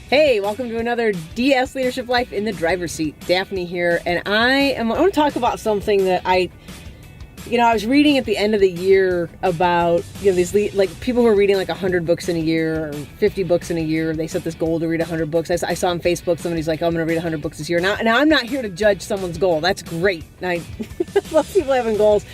Hey, welcome to another DS Leadership Life in the Driver's Seat. Daphne here, and I want to talk about something that I was reading at the end of the year about, these people who are reading like 100 books in a year or 50 books in a year. They set this goal to read 100 books. I saw on Facebook somebody's like, oh, I'm going to read 100 books this year. Now, I'm not here to judge someone's goal. That's great. I love people having goals.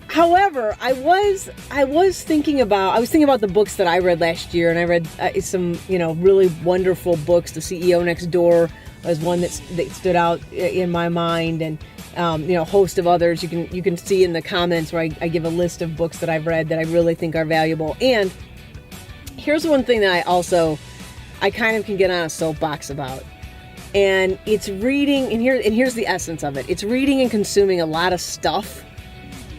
However, I was thinking about the books that I read last year, and I read some really wonderful books. The CEO Next Door was one that stood out in my mind, and a host of others. You can see in the comments where I give a list of books that I've read that I really think are valuable. And here's one thing that I kind of can get on a soapbox about, and it's reading. And here's the essence of it: it's reading and consuming a lot of stuff,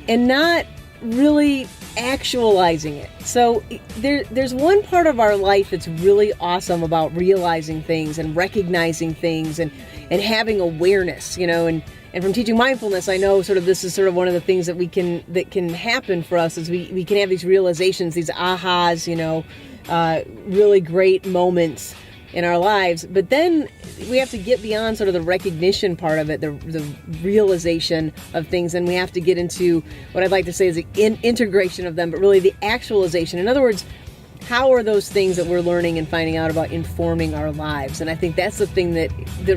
and not really actualizing it. So there's one part of our life that's really awesome about realizing things and recognizing things and having awareness, and from teaching mindfulness, I know this is one of the things that that can happen for us is we can have these realizations, these ahas, really great moments in our lives. But then we have to get beyond the recognition part of it, the realization of things, and we have to get into what I'd like to say is the integration of them, but really the actualization. In other words, how are those things that we're learning and finding out about informing our lives? And I think that's the thing that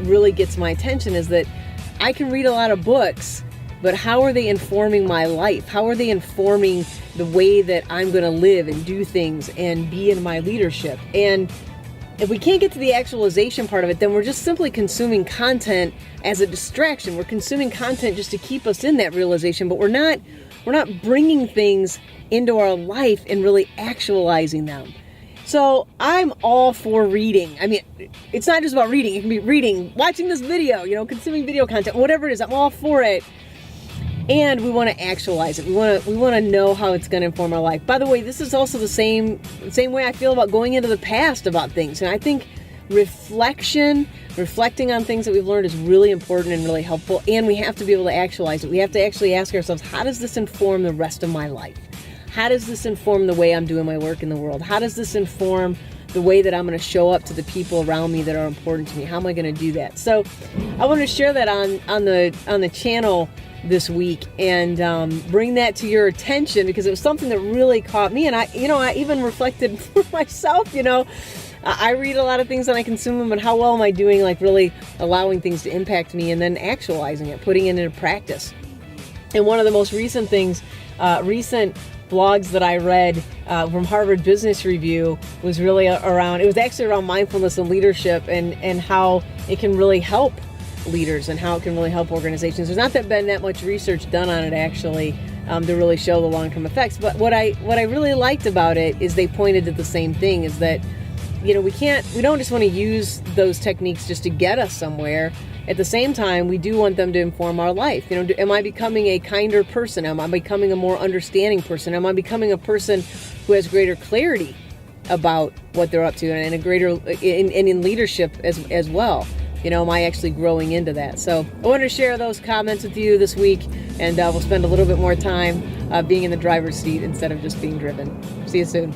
really gets my attention, is that I can read a lot of books, but how are they informing my life? How are they informing the way that I'm going to live and do things and be in my leadership? And if we can't get to the actualization part of it, then we're just simply consuming content as a distraction. We're consuming content just to keep us in that realization, but we're not bringing things into our life and really actualizing them. So I'm all for reading. I mean, it's not just about reading. It can be reading, watching this video, consuming video content, whatever it is. I'm all for it. And we want to actualize it. We want to know how it's going to inform our life. By the way, this is also the same way I feel about going into the past about things. And I think reflecting on things that we've learned is really important and really helpful. And we have to be able to actualize it. We have to actually ask ourselves, how does this inform the rest of my life? How does this inform the way I'm doing my work in the world? How does this inform the way that I'm going to show up to the people around me that are important to me? How am I going to do that? So I want to share that on the channel this week and bring that to your attention, because it was something that really caught me. And I even reflected for myself. I read a lot of things and I consume them, but how well am I doing, really allowing things to impact me and then actualizing it, putting it into practice? And one of the most recent blogs that I read from Harvard Business Review was really around mindfulness and leadership and how it can really help leaders and how it can really help organizations. There's not been that much research done on it actually to really show the long-term effects. But what I really liked about it is they pointed to the same thing, is that we don't just want to use those techniques just to get us somewhere. At the same time, we do want them to inform our life. Am I becoming a kinder person? Am I becoming a more understanding person? Am I becoming a person who has greater clarity about what they're up to and a greater in leadership as well? Am I actually growing into that? So I wanted to share those comments with you this week, and we'll spend a little bit more time being in the driver's seat instead of just being driven. See you soon.